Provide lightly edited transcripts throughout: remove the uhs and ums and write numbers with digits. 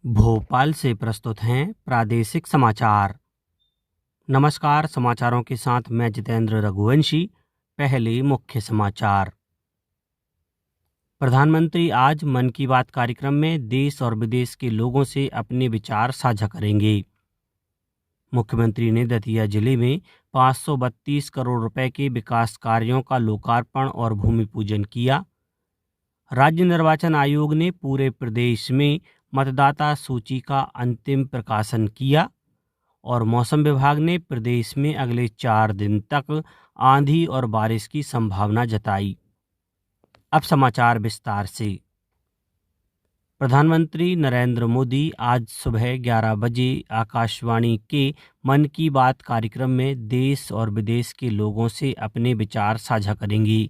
भोपाल से प्रस्तुत हैं प्रादेशिक समाचार। नमस्कार, समाचारों के साथ मैं जितेंद्र रघुवंशी। पहले मुख्य समाचार। प्रधानमंत्री आज मन की बात कार्यक्रम में देश और विदेश के लोगों से अपने विचार साझा करेंगे। मुख्यमंत्री ने दतिया जिले में 532 करोड़ रुपए के विकास कार्यों का लोकार्पण और भूमि पूजन किया। राज्य निर्वाचन आयोग ने पूरे प्रदेश में मतदाता सूची का अंतिम प्रकाशन किया और मौसम विभाग ने प्रदेश में अगले 4 दिन तक आंधी और बारिश की संभावना जताई। अब समाचार विस्तार से। प्रधानमंत्री नरेंद्र मोदी आज सुबह 11 बजे आकाशवाणी के मन की बात कार्यक्रम में देश और विदेश के लोगों से अपने विचार साझा करेंगे।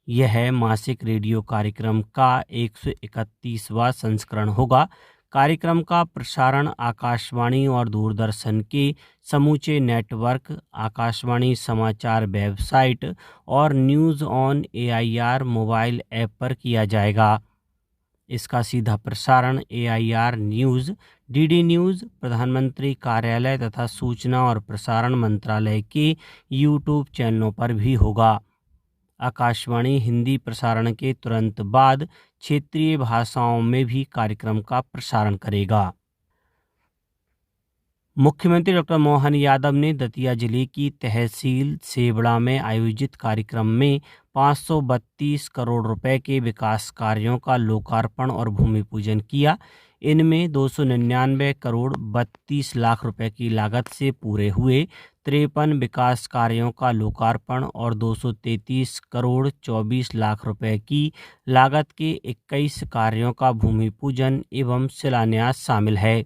यह मासिक रेडियो कार्यक्रम का 131वां संस्करण होगा। कार्यक्रम का प्रसारण आकाशवाणी और दूरदर्शन के समूचे नेटवर्क, आकाशवाणी समाचार वेबसाइट और news on AIR mobile app पर किया जाएगा। इसका सीधा प्रसारण AIR न्यूज़, DD न्यूज़, प्रधानमंत्री कार्यालय तथा सूचना और प्रसारण मंत्रालय के YouTube चैनलों पर भी होगा। आकाशवाणी हिंदी प्रसारण के तुरंत बाद क्षेत्रीय भाषाओं में भी कार्यक्रम का प्रसारण करेगा। मुख्यमंत्री डॉक्टर मोहन यादव ने दतिया जिले की तहसील सेवड़ा में आयोजित कार्यक्रम में 532 करोड़ रुपए के विकास कार्यों का लोकार्पण और भूमि पूजन किया। इनमें 299 करोड़ 32 लाख रुपए की लागत से पूरे हुए 53 विकास कार्यों का लोकार्पण और 233 करोड़ 24 लाख रुपए की लागत के 21 कार्यों का भूमि पूजन एवं शिलान्यास शामिल है।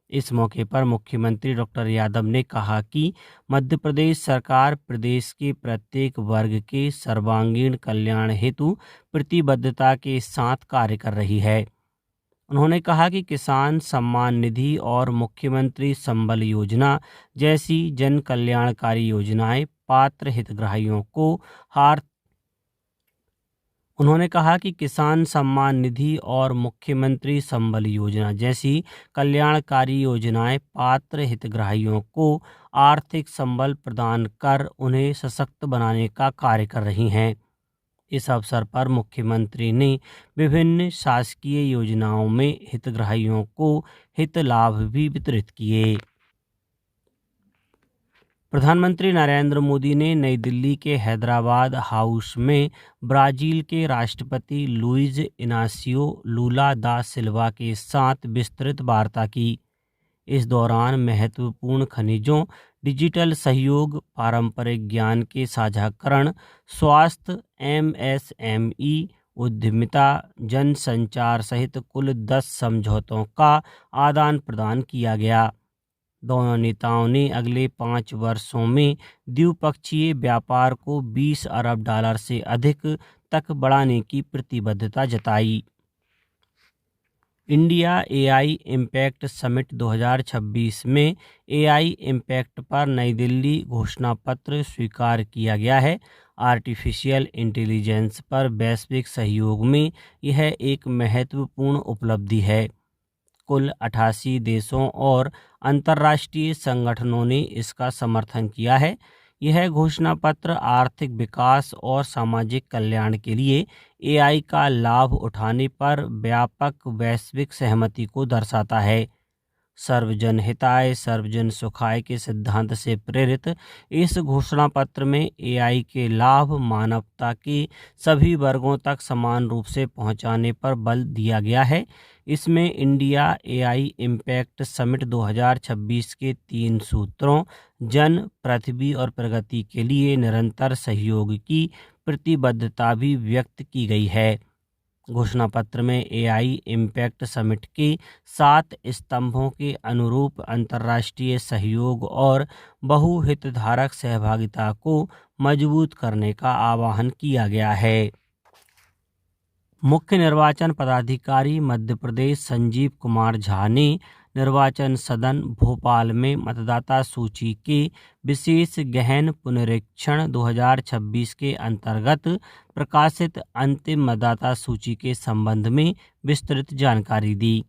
इस मौके पर मुख्यमंत्री डॉक्टर यादव ने कहा कि मध्य प्रदेश सरकार प्रदेश के प्रत्येक वर्ग के सर्वांगीण कल्याण हेतु प्रतिबद्धता के साथ कार्य कर रही है। उन्होंने कहा कि किसान सम्मान निधि और मुख्यमंत्री संबल योजना जैसी जन कल्याणकारी योजनाएं पात्र हितग्राहियों को उन्होंने कहा कि किसान सम्मान निधि और मुख्यमंत्री संबल योजना जैसी कल्याणकारी योजनाएं पात्र हितग्राहियों को आर्थिक संबल प्रदान कर उन्हें सशक्त बनाने का कार्य कर रही हैं। इस अवसर पर मुख्यमंत्री ने विभिन्न शासकीय योजनाओं में हितग्राहियों को हित लाभ भी वितरित किए। प्रधानमंत्री नरेंद्र मोदी ने नई दिल्ली के हैदराबाद हाउस में ब्राजील के राष्ट्रपति लुइज इनासियो लूला दा सिल्वा के साथ विस्तृत वार्ता की। इस दौरान महत्वपूर्ण खनिजों, डिजिटल सहयोग, पारंपरिक ज्ञान के साझाकरण, स्वास्थ्य, MSME, उद्यमिता, जनसंचार सहित कुल 10 समझौतों का आदान प्रदान किया गया। दोनों नेताओं ने अगले 5 वर्षों में द्विपक्षीय व्यापार को $20 अरब से अधिक तक बढ़ाने की प्रतिबद्धता जताई। इंडिया AI इम्पैक्ट समिट 2026 में AI इम्पैक्ट पर नई दिल्ली घोषणा पत्र स्वीकार किया गया है। आर्टिफिशियल इंटेलिजेंस पर वैश्विक सहयोग में यह एक महत्वपूर्ण उपलब्धि है। कुल 88 देशों और अंतर्राष्ट्रीय संगठनों ने इसका समर्थन किया है। यह घोषणा पत्र आर्थिक विकास और सामाजिक कल्याण के लिए AI का लाभ उठाने पर व्यापक वैश्विक सहमति को दर्शाता है। सर्वजन हिताय सर्वजन सुखाय के सिद्धांत से प्रेरित इस घोषणा पत्र में AI के लाभ मानवता के सभी वर्गों तक समान रूप से पहुंचाने पर बल दिया गया है। इसमें इंडिया AI इम्पैक्ट समिट 2026 के 3 सूत्रों जन, पृथ्वी और प्रगति के लिए निरंतर सहयोग की प्रतिबद्धता भी व्यक्त की गई है। घोषणा पत्र में AI इम्पैक्ट समिट के 7 स्तंभों के अनुरूप अंतर्राष्ट्रीय सहयोग और बहुहितधारक सहभागिता को मजबूत करने का आह्वान किया गया है। मुख्य निर्वाचन पदाधिकारी मध्य प्रदेश संजीव कुमार झा ने निर्वाचन सदन भोपाल में मतदाता सूची के विशेष गहन पुनरीक्षण 2026 के अंतर्गत प्रकाशित अंतिम मतदाता सूची के संबंध में विस्तृत जानकारी दी।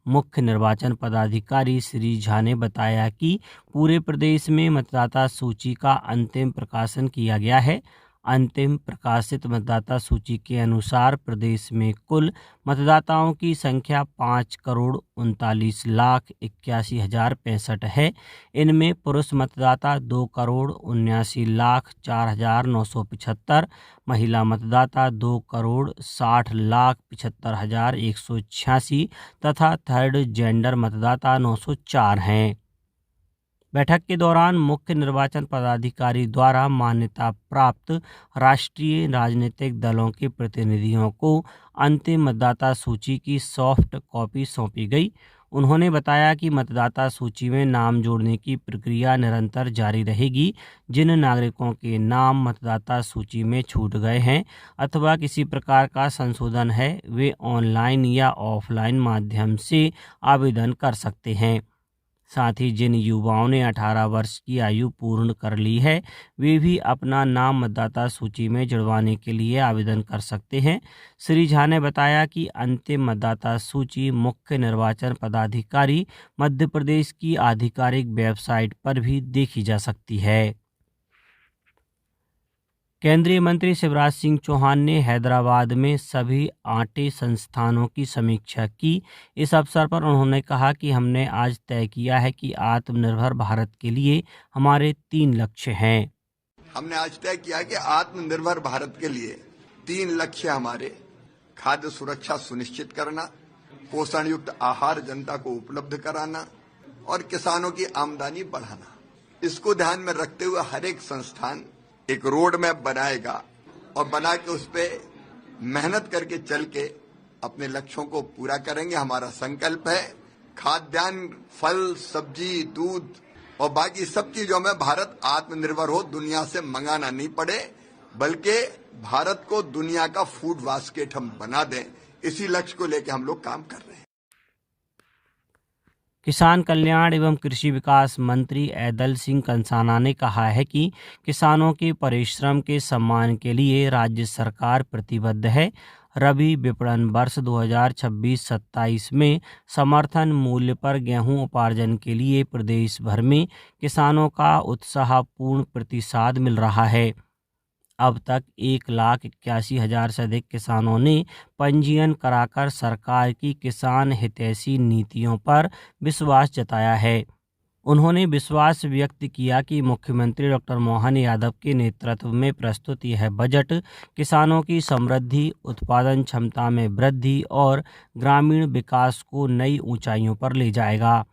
मुख्य निर्वाचन पदाधिकारी श्री झा ने बताया कि पूरे प्रदेश में मतदाता सूची का अंतिम प्रकाशन किया गया है। अंतिम प्रकाशित मतदाता सूची के अनुसार प्रदेश में कुल मतदाताओं की संख्या 5,39,81,065 है। इनमें पुरुष मतदाता 2,79,04,975, महिला मतदाता 2,60,75,186 तथा थर्ड जेंडर मतदाता 904 हैं। बैठक के दौरान मुख्य निर्वाचन पदाधिकारी द्वारा मान्यता प्राप्त राष्ट्रीय राजनीतिक दलों के प्रतिनिधियों को अंतिम मतदाता सूची की सॉफ्ट कॉपी सौंपी गई। उन्होंने बताया कि मतदाता सूची में नाम जोड़ने की प्रक्रिया निरंतर जारी रहेगी। जिन नागरिकों के नाम मतदाता सूची में छूट गए हैं अथवा किसी प्रकार का संशोधन है, वे ऑनलाइन या ऑफलाइन माध्यम से आवेदन कर सकते हैं। साथ ही जिन युवाओं ने 18 वर्ष की आयु पूर्ण कर ली है, वे भी अपना नाम मतदाता सूची में जुड़वाने के लिए आवेदन कर सकते हैं। श्री झा ने बताया कि अंतिम मतदाता सूची मुख्य निर्वाचन पदाधिकारी मध्य प्रदेश की आधिकारिक वेबसाइट पर भी देखी जा सकती है। केंद्रीय मंत्री शिवराज सिंह चौहान ने हैदराबाद में सभी आटे संस्थानों की समीक्षा की। इस अवसर पर उन्होंने कहा कि हमने आज तय किया है कि आत्मनिर्भर भारत के लिए हमारे 3 लक्ष्य हैं। हमने आज तय किया कि आत्मनिर्भर भारत के लिए 3 लक्ष्य हमारे: खाद्य सुरक्षा सुनिश्चित करना, पोषण युक्त आहार जनता को उपलब्ध कराना और किसानों की आमदनी बढ़ाना। इसको ध्यान में रखते हुए हर एक संस्थान एक रोड मैप बनाएगा और बना के उस पे मेहनत करके चल के अपने लक्ष्यों को पूरा करेंगे। हमारा संकल्प है खाद्यान्न, फल, सब्जी, दूध और बाकी सब चीजों में भारत आत्मनिर्भर हो, दुनिया से मंगाना नहीं पड़े, बल्कि भारत को दुनिया का फूड बास्केट हम बना दें। इसी लक्ष्य को लेकर हम लोग काम कर रहे हैं। किसान कल्याण एवं कृषि विकास मंत्री ऐदल सिंह कंसाना ने कहा है कि किसानों के परिश्रम के सम्मान के लिए राज्य सरकार प्रतिबद्ध है। रबी विपणन वर्ष 2026-27 में समर्थन मूल्य पर गेहूं उपार्जन के लिए प्रदेश भर में किसानों का उत्साहपूर्ण प्रतिसाद मिल रहा है। अब तक 1,81,000 से अधिक किसानों ने पंजीयन कराकर सरकार की किसान हितैषी नीतियों पर विश्वास जताया है। उन्होंने विश्वास व्यक्त किया कि मुख्यमंत्री डॉक्टर मोहन यादव के नेतृत्व में प्रस्तुत यह बजट किसानों की समृद्धि, उत्पादन क्षमता में वृद्धि और ग्रामीण विकास को नई ऊंचाइयों पर ले जाएगा।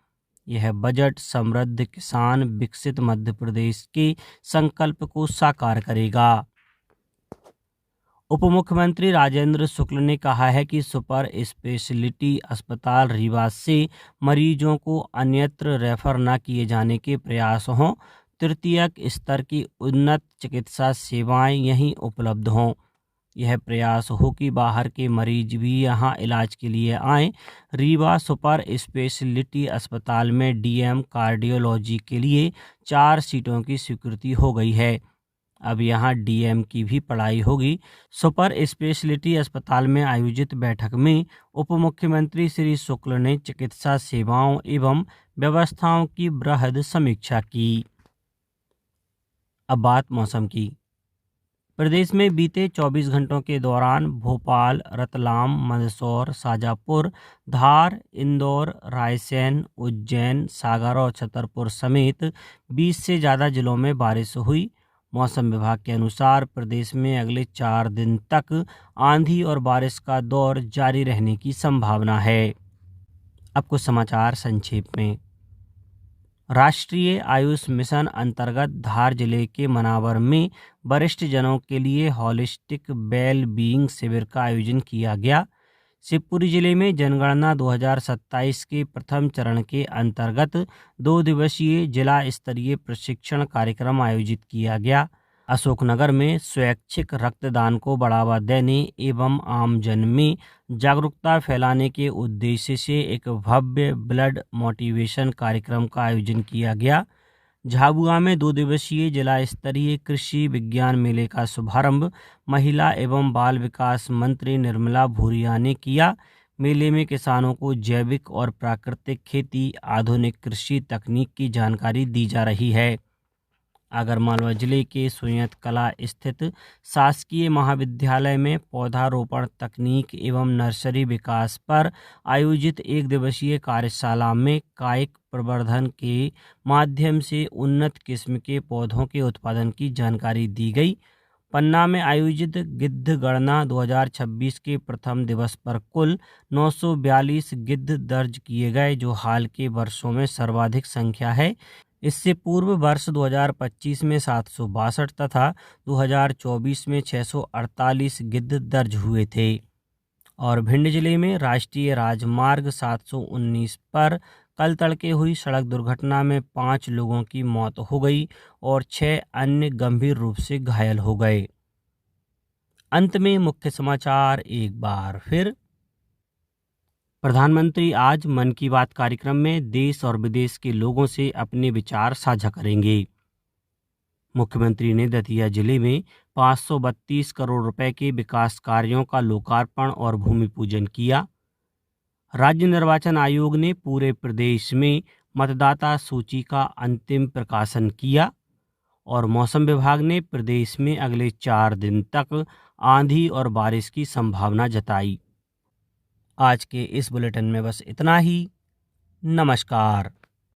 यह बजट समृद्ध किसान विकसित मध्य प्रदेश के संकल्प को साकार करेगा। उप मुख्यमंत्री राजेंद्र शुक्ल ने कहा है कि सुपर स्पेशलिटी अस्पताल रीवा से मरीजों को अन्यत्र रेफर न किए जाने के प्रयास हों। तृतीयक स्तर की उन्नत चिकित्सा सेवाएं यहीं उपलब्ध हों। यह प्रयास हो कि बाहर के मरीज भी यहां इलाज के लिए आएं। रीवा सुपर स्पेशलिटी अस्पताल में डीएम कार्डियोलॉजी के लिए 4 सीटों की स्वीकृति हो गई है। अब यहां डीएम की भी पढ़ाई होगी। सुपर स्पेशलिटी अस्पताल में आयोजित बैठक में उप मुख्यमंत्री श्री शुक्ल ने चिकित्सा सेवाओं एवं व्यवस्थाओं की बृहद समीक्षा की। अब बात मौसम की। प्रदेश में बीते 24 घंटों के दौरान भोपाल, रतलाम, मंदसौर, शाजापुर, धार, इंदौर, रायसेन, उज्जैन, सागर और छतरपुर समेत 20 से ज़्यादा जिलों में बारिश हुई। मौसम विभाग के अनुसार प्रदेश में अगले 4 दिन तक आंधी और बारिश का दौर जारी रहने की संभावना है। अब कुछ समाचार संक्षेप में। राष्ट्रीय आयुष मिशन अंतर्गत धार जिले के मनावर में वरिष्ठ जनों के लिए हॉलिस्टिक वेल बीइंग शिविर का आयोजन किया गया। शिवपुरी जिले में जनगणना 2027 के प्रथम चरण के अंतर्गत 2 दिवसीय जिला स्तरीय प्रशिक्षण कार्यक्रम आयोजित किया गया। अशोकनगर में स्वैच्छिक रक्तदान को बढ़ावा देने एवं आमजन में जागरूकता फैलाने के उद्देश्य से एक भव्य ब्लड मोटिवेशन कार्यक्रम का आयोजन किया गया। झाबुआ में 2 दिवसीय जिला स्तरीय कृषि विज्ञान मेले का शुभारंभ महिला एवं बाल विकास मंत्री निर्मला भूरिया ने किया। मेले में किसानों को जैविक और प्राकृतिक खेती, आधुनिक कृषि तकनीक की जानकारी दी जा रही है। आगरमालवा जिले के सुयत कला स्थित शासकीय महाविद्यालय में पौधारोपण तकनीक एवं नर्सरी विकास पर आयोजित एक दिवसीय कार्यशाला में कायिक प्रवर्धन के माध्यम से उन्नत किस्म के पौधों के उत्पादन की जानकारी दी गई। पन्ना में आयोजित गिद्ध गणना 2026 के प्रथम दिवस पर कुल 942 गिद्ध दर्ज किए गए, जो हाल के वर्षों में सर्वाधिक संख्या है। इससे पूर्व वर्ष 2025 में 762 तथा 2024 में 648 गिद्ध दर्ज हुए थे। और भिंड जिले में राष्ट्रीय राजमार्ग 719 पर कल तड़के हुई सड़क दुर्घटना में 5 लोगों की मौत हो गई और 6 अन्य गंभीर रूप से घायल हो गए। अंत में मुख्य समाचार एक बार फिर। प्रधानमंत्री आज मन की बात कार्यक्रम में देश और विदेश के लोगों से अपने विचार साझा करेंगे। मुख्यमंत्री ने दतिया जिले में 532 करोड़ रुपए के विकास कार्यों का लोकार्पण और भूमि पूजन किया। राज्य निर्वाचन आयोग ने पूरे प्रदेश में मतदाता सूची का अंतिम प्रकाशन किया। और मौसम विभाग ने प्रदेश में अगले 4 दिन तक आंधी और बारिश की संभावना जताई। आज के इस बुलेटिन में बस इतना ही। नमस्कार।